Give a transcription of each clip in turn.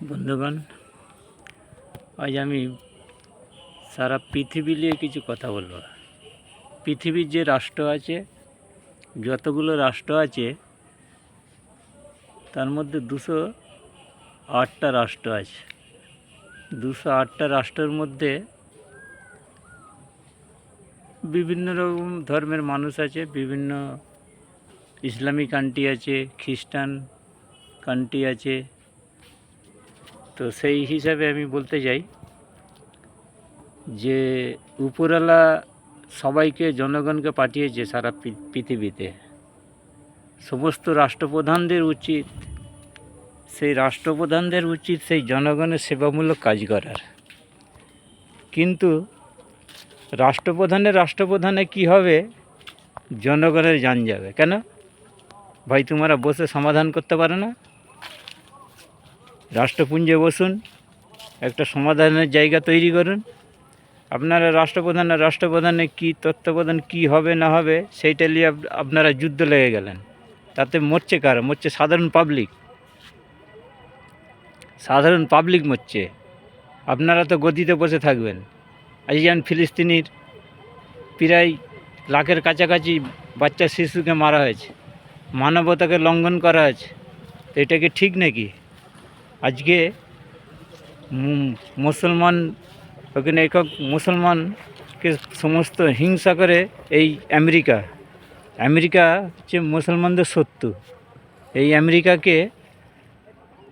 বন্ধুগণ, আজ আমি সারা পৃথিবী নিয়ে কিছু কথা বলবো। পৃথিবীর যে রাষ্ট্র আছে, যতগুলো রাষ্ট্র আছে তার মধ্যে 208টা রাষ্ট্র আছে। 208টা রাষ্ট্রের মধ্যে বিভিন্ন রকম ধর্মের মানুষ আছে, বিভিন্ন ইসলামিক কান্ট্রি আছে, খ্রিস্টান কান্ট্রি আছে। তো সেই হিসাবে আমি বলতে চাই যে উপরওয়ালা সবাইকে, জনগণকে পাঠিয়েছে সারা পৃথিবীতে। সমস্ত রাষ্ট্রপ্রধানদের উচিত সেই জনগণের সেবামূলক কাজ করার। কিন্তু রাষ্ট্রপ্রধানে কি হবে, জনগণের জান যাবে। কেন ভাই, তোমরা বসে সমাধান করতে পারো না? রাষ্ট্রপুঞ্জে বসুন, একটা সমাধানের জায়গা তৈরি করুন। আপনারা রাষ্ট্রপ্রধানে কি তত্ত্বাবধান কি হবে না হবে সেইটা নিয়ে আপনারা যুদ্ধ লেগে গেলেন। তাতে মরছে কারা? মরছে সাধারণ পাবলিক মরছে। আপনারা তো গদিতে বসে থাকবেন। আজ যেমন ফিলিস্তিনির প্রায় লাখের কাছাকাছি বাচ্চা শিশুকে মারা হয়েছে, মানবতাকে লঙ্ঘন করা হয়েছে। তো এটা কি ঠিক নাকি? আজকে মুসলমান ওখানে একক মুসলমানকে সমস্ত হিংসা করে এই আমেরিকা হচ্ছে মুসলমানদের শত্রু। এই আমেরিকাকে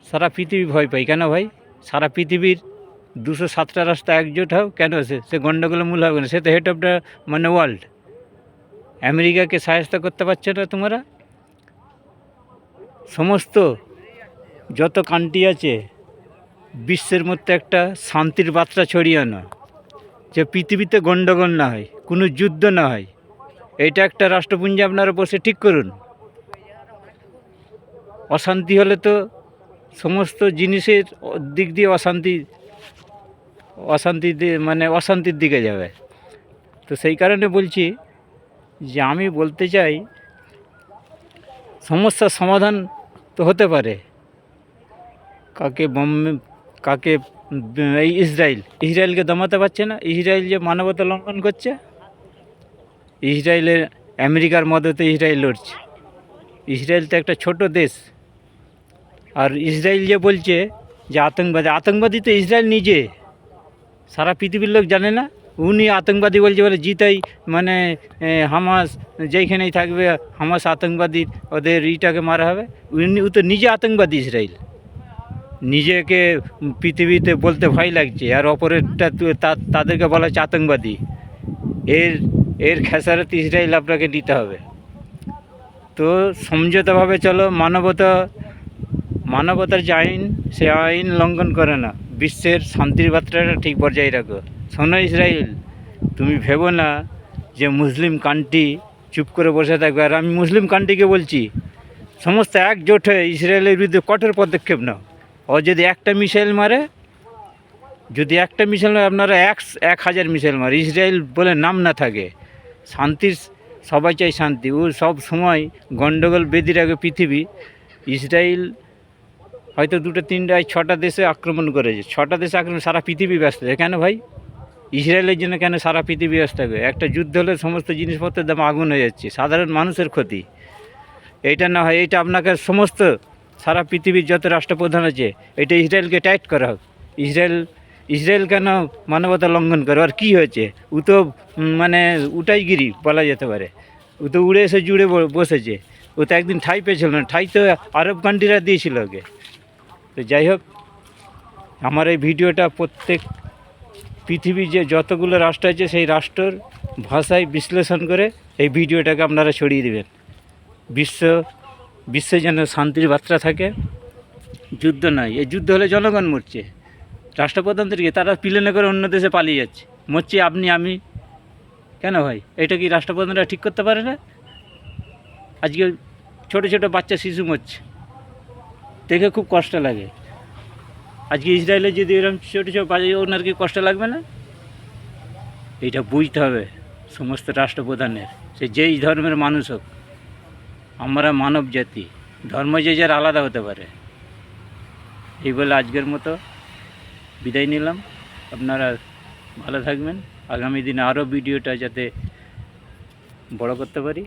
সারা পৃথিবী ভয় পায়। কেন ভাই? সারা পৃথিবীর 207টা রাষ্ট্র একজোট হোক, কেন সে গণ্ডগোলের মূল হবে না? সে তো হেড অফ দ্য ওয়ার্ল্ড। আমেরিকাকে সাহায্য করতে পারছে না তোমরা? সমস্ত যত কান্ট্রি আছে বিশ্বের মধ্যে একটা শান্তির বার্তা ছড়িয়ে আনো, যে পৃথিবীতে গণ্ডগোল না হয়, কোনো যুদ্ধ না হয়। এটা একটা রাষ্ট্রপুঞ্জে আপনারা বসে ঠিক করুন। অশান্তি হলে তো সমস্ত জিনিসের দিক দিয়ে অশান্তির দিকে যাবে। তো সেই কারণে বলছি যে আমি বলতে চাই, সমস্যার সমাধান তো হতে পারে। কাকে এই ইসরায়েলকে দমাতে পারছে না। ইসরায়েল যে মানবতা লঙ্ঘন করছে, আমেরিকার মদতে ইসরায়েল লড়ছে। ইসরায়েল তো একটা ছোট দেশ। আর ইসরায়েল যে বলছে যে আতঙ্কবাদী তো ইসরায়েল নিজে। সারা পৃথিবীর লোক জানে না উনি আতঙ্কবাদী বলছে বলে জিতাই হামাস যেইখানেই থাকবে হামাস আতঙ্কবাদী, ওদের ইটাকে মারা হবে। ও তো নিজে আতঙ্কবাদী। ইসরায়েল নিজেকে পৃথিবীতে বলতে ভয় লাগছে, আর অপরেরটা তাদেরকে বলা হচ্ছে আতঙ্কবাদী। এর খেসারত ইসরায়েল আপনাকে নিতে হবে। তো সমঝোতাভাবে চলো। মানবতার যে আইন, সে আইন লঙ্ঘন করে না। বিশ্বের শান্তির বার্তাটা ঠিক বজায় রাখো। শোনো ইসরায়েল, তুমি ভেবো না যে মুসলিম কান্ট্রি চুপ করে বসে থাকবে। আর আমি মুসলিম কান্ট্রিকে বলছি, সমস্ত একজোট হয়ে ইসরায়েলের বিরুদ্ধে কঠোর পদক্ষেপ নাও। ও যদি একটা মিসাইল মারে, আপনারা 1000 মিসাইল মারে, ইসরায়েল বলে নাম না থাকে। সবাই চাই শান্তি। ও সব সময় গণ্ডগোল বেঁধে রাখে পৃথিবী। ইসরায়েল হয়তো 2, 3, 6টা দেশে আক্রমণ করেছে। 6টা দেশে আক্রমণ, সারা পৃথিবী ব্যস্ত থাকে। কেন ভাই? ইসরায়েলের জন্য কেন সারা পৃথিবী ব্যস্ত থাকবে? একটা যুদ্ধ হলে সমস্ত জিনিসপত্রের দাম আগুন হয়ে যাচ্ছে, সাধারণ মানুষের ক্ষতি। এইটা না হয়, এইটা আপনাকে সমস্ত সারা পৃথিবীর যত রাষ্ট্রপ্রধান আছে, এটা ইসরায়েলকে টাইট করা হোক। ইসরায়েল কেন মানবতা লঙ্ঘন করে? আর কী হয়েছে? ও তো উটাইগিরি বলা যেতে পারে। ও তো উড়ে এসে জুড়ে বসেছে। ও তো একদিন ঠাঁই পেয়েছিল না। ঠাঁই তো আরব কান্ট্রিরা দিয়েছিল ওকে। তো যাই হোক, আমার এই ভিডিওটা প্রত্যেক পৃথিবীর যে যতগুলো রাষ্ট্র আছে সেই রাষ্ট্রের ভাষায় বিশ্লেষণ করে এই ভিডিওটাকে আপনারা ছড়িয়ে দেবেন। বিশ্বে যেন শান্তির বার্তা থাকে, যুদ্ধ নয়। এই যুদ্ধ হলে জনগণ মরছে। রাষ্ট্রপ্রধানদেরকে তারা প্লেনে করে অন্য দেশে পালিয়ে যাচ্ছে, মরছি আমি। কেন ভাই? এটা কি রাষ্ট্রপ্রধানরা ঠিক করতে পারে না? আজকে ছোট ছোট বাচ্চা শিশু মরছে, দেখে খুব কষ্ট লাগে। আজকে ইসরায়েলে যদি এরকম ছোটো বাচ্চা, ওনার কি কষ্ট লাগবে না? এইটা বুঝতে হবে সমস্ত রাষ্ট্রপ্রধানের, সে যেই ধর্মের মানুষ হোক। আমরা মানব জাতি, ধর্ম যে যার আলাদা হতে পারে। এই বলে আজকের মতো বিদায় নিলাম। আপনারা ভালো থাকবেন, আগামী দিনে আরও ভিডিওটা যাতে বড় করতে পারি।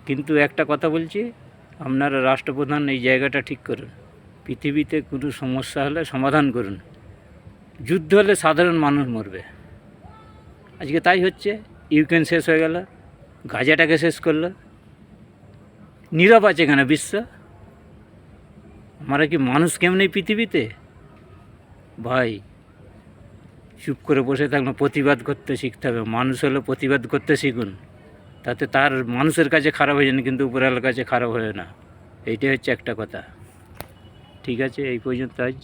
কিন্তু একটা কথা বলছি, আপনারা রাষ্ট্রপ্রধান এই জায়গাটা ঠিক করুন। পৃথিবীতে কোনো সমস্যা হলে সমাধান করুন, যুদ্ধ হলে সাধারণ মানুষ মরবে। আজকে তাই হচ্ছে, ইউক্রেন শেষ হয়ে গেল, গাজাটাকে শেষ করলো, নীরব আছে কেন বিশ্ব? আমরা কি মানুষ কেমন এই পৃথিবীতে? ভাই চুপ করে বসে থাকলে প্রতিবাদ করতে শিখতে হবে। মানুষ হলে প্রতিবাদ করতে শিখুন, তাতে তার মানুষের কাছে খারাপ হয়ে যান, কিন্তু উপরওয়ালার কাছে খারাপ হয় না। এইটাই হচ্ছে একটা কথা। ঠিক আছে, এই পর্যন্ত আজ।